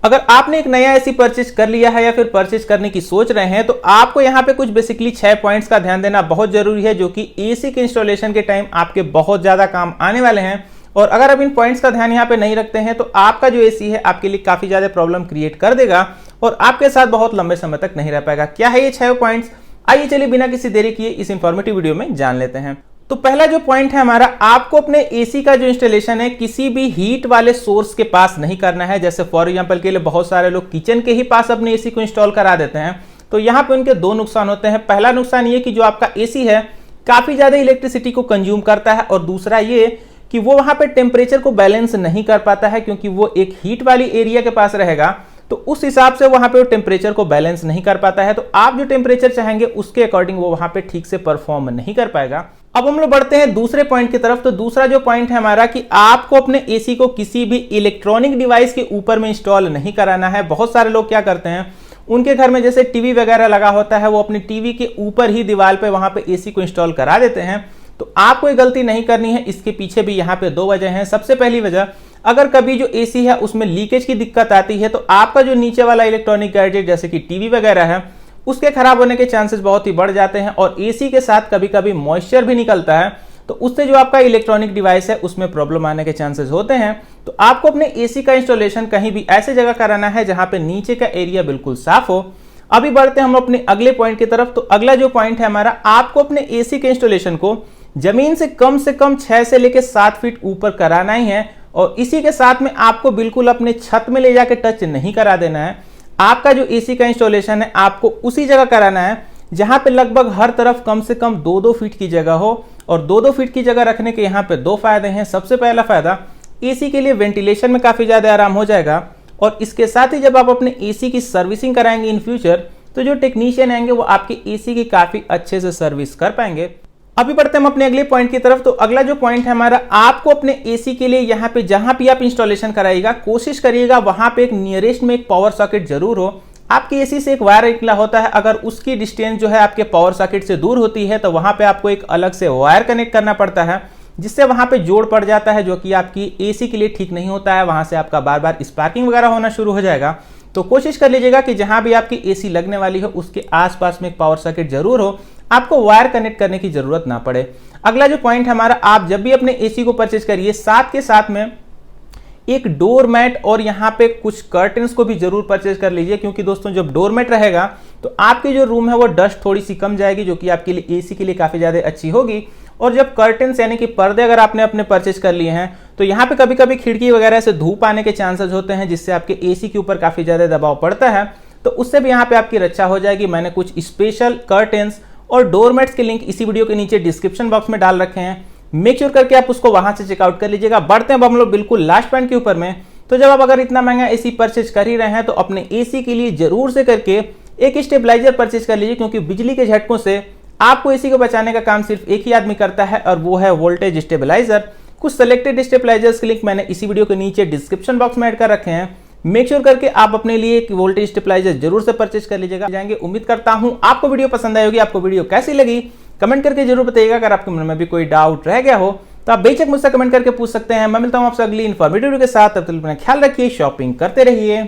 अगर आपने एक नया एसी परचेज कर लिया है या फिर परचेज करने की सोच रहे हैं तो आपको यहाँ पे कुछ बेसिकली 6 पॉइंट्स का ध्यान देना बहुत जरूरी है, जो कि एसी के इंस्टॉलेशन के टाइम आपके बहुत ज्यादा काम आने वाले हैं। और अगर आप इन पॉइंट्स का ध्यान यहाँ पे नहीं रखते हैं तो आपका जो एसी है आपके लिए काफी ज्यादा प्रॉब्लम क्रिएट कर देगा और आपके साथ बहुत लंबे समय तक नहीं रह पाएगा। क्या है ये 6 पॉइंट्स? आइए चलिए बिना किसी देरी किए इस इंफॉर्मेटिव वीडियो में जान लेते हैं। तो पहला जो पॉइंट है हमारा, आपको अपने एसी का जो इंस्टॉलेशन है किसी भी हीट वाले सोर्स के पास नहीं करना है। जैसे फॉर एग्जांपल के लिए बहुत सारे लोग किचन के ही पास अपने एसी को इंस्टॉल करा देते हैं, तो यहाँ पे उनके 2 नुकसान होते हैं। पहला नुकसान ये कि जो आपका एसी है काफी ज्यादा इलेक्ट्रिसिटी को कंज्यूम करता है, और दूसरा ये कि वो वहां पे टेम्परेचर को बैलेंस नहीं कर पाता है, क्योंकि वो एक हीट वाली एरिया के पास रहेगा तो उस हिसाब से वहां पे वो टेम्परेचर को बैलेंस नहीं कर पाता है। तो आप जो टेम्परेचर चाहेंगे उसके अकॉर्डिंग वो वहां पे ठीक से परफॉर्म नहीं कर पाएगा। अब हम लोग बढ़ते हैं दूसरे पॉइंट की तरफ। तो दूसरा जो पॉइंट है हमारा कि आपको अपने एसी को किसी भी इलेक्ट्रॉनिक डिवाइस के ऊपर में इंस्टॉल नहीं कराना है। बहुत सारे लोग क्या करते हैं, उनके घर में जैसे टीवी वगैरह लगा होता है, वो अपनी टीवी के ऊपर ही दीवार पे वहां पे एसी को इंस्टॉल करा देते हैं। तो आपको ये गलती नहीं करनी है। इसके पीछे भी यहाँ पे 2 वजह हैं। सबसे पहली वजह, अगर कभी जो एसी है उसमें लीकेज की दिक्कत आती है तो आपका जो नीचे वाला इलेक्ट्रॉनिक गैजेट जैसे कि टीवी वगैरह है उसके खराब होने के चांसेस बहुत ही बढ़ जाते हैं। और एसी के साथ कभी कभी मॉइस्चर भी निकलता है, तो उससे जो आपका इलेक्ट्रॉनिक डिवाइस है उसमें प्रॉब्लम आने के चांसेस होते हैं। तो आपको अपने एसी का इंस्टॉलेशन कहीं भी ऐसे जगह कराना है जहां पे नीचे का एरिया बिल्कुल साफ हो। अभी बढ़ते हैं हम अपने अगले पॉइंट की तरफ। तो अगला जो पॉइंट है हमारा, आपको अपने एसी के इंस्टॉलेशन को जमीन से कम 6 से लेकर 7 फीट ऊपर कराना ही है, और इसी के साथ में आपको बिल्कुल अपने छत में ले जाके टच नहीं करा देना है। आपका जो एसी का इंस्टॉलेशन है आपको उसी जगह कराना है जहां पे लगभग हर तरफ कम से कम 2-2 फीट की जगह हो। और 2-2 फीट की जगह रखने के यहाँ पे 2 फायदे हैं। सबसे पहला फायदा, एसी के लिए वेंटिलेशन में काफी ज्यादा आराम हो जाएगा, और इसके साथ ही जब आप अपने एसी की सर्विसिंग कराएंगे इन फ्यूचर तो जो टेक्नीशियन आएंगे वो आपके एसी की काफी अच्छे से सर्विस कर पाएंगे। अभी बढ़ते हैं हम अपने अगले पॉइंट की तरफ। तो अगला जो पॉइंट है हमारा, आपको अपने एसी के लिए यहाँ पे जहां भी आप इंस्टॉलेशन कराइएगा कोशिश करिएगा वहां पे एक नियरेस्ट में एक पावर सॉकेट जरूर हो। आपके एसी से एक वायर निकला होता है, अगर उसकी डिस्टेंस जो है आपके पावर सॉकेट से दूर होती है तो वहां पे आपको एक अलग से वायर कनेक्ट करना पड़ता है, जिससे वहां पे जोड़ पड़ जाता है, जो कि आपकी एसी के लिए ठीक नहीं होता है। वहां से आपका बार बार स्पार्किंग वगैरह होना शुरू हो जाएगा। तो कोशिश कर लीजिएगा कि जहां भी आपकी एसी लगने वाली हो उसके आसपास में एक पावर सॉकेट जरूर हो, आपको वायर कनेक्ट करने की जरूरत ना पड़े। अगला जो पॉइंट हमारा, आप जब भी अपने एसी को परचेज करिए साथ के साथ में एक डोर मैट और यहाँ पे कुछ कर्टन्स को भी जरूर परचेज कर लीजिए, क्योंकि दोस्तों जब डोर मैट रहेगा तो आपकी जो रूम है वो डस्ट थोड़ी सी कम जाएगी, जो कि आपके लिए एसी के लिए काफी ज्यादा अच्छी होगी। और जब कर्टन्स यानी कि पर्दे अगर आपने अपने परचेज कर लिए हैं तो यहाँ पे कभी कभी खिड़की वगैरह से धूप आने के चांसेस होते हैं, जिससे आपके एसी के ऊपर काफी ज्यादा दबाव पड़ता है, तो उससे भी यहाँ पे आपकी रक्षा हो जाएगी। मैंने कुछ स्पेशल कर्टन्स और डोरमेट्स के लिंक इसी वीडियो के नीचे डिस्क्रिप्शन बॉक्स में डाल रखे हैं, मेक श्योर करके आप उसको वहां से चेकआउट कर लीजिएगा। बढ़ते हैं अब हम लोग बिल्कुल लास्ट पॉइंट के ऊपर में। तो जब आप अगर इतना महंगा एसी परचेज कर ही रहे हैं तो अपने एसी के लिए जरूर से करके एक स्टेबलाइजर परचेज कर लीजिए, क्योंकि बिजली के झटकों से आपको एसी को बचाने का काम सिर्फ एक ही आदमी करता है, और वो है वोल्टेज स्टेबलाइजर। कुछ सेलेक्टेड स्टेबलाइजर्स के लिंक मैंने इसी वीडियो के नीचे डिस्क्रिप्शन बॉक्स में ऐड कर रखे हैं, मेक श्योर करके आप अपने लिए एक वोल्टेज स्टेबलाइजर जरूर से परचेज कर लीजिएगा जाएंगे। उम्मीद करता हूं आपको वीडियो पसंद आई होगी। आपको वीडियो कैसी लगी कमेंट करके जरूर बताइएगा। अगर आपके मन में भी कोई डाउट रह गया हो तो आप बेशक मुझसे कमेंट करके पूछ सकते हैं। मैं मिलता हूं आपसे अगली इन्फॉर्मेटिव वीडियो के साथ। तब तक अपना ख्याल रखिए, शॉपिंग करते रहिए।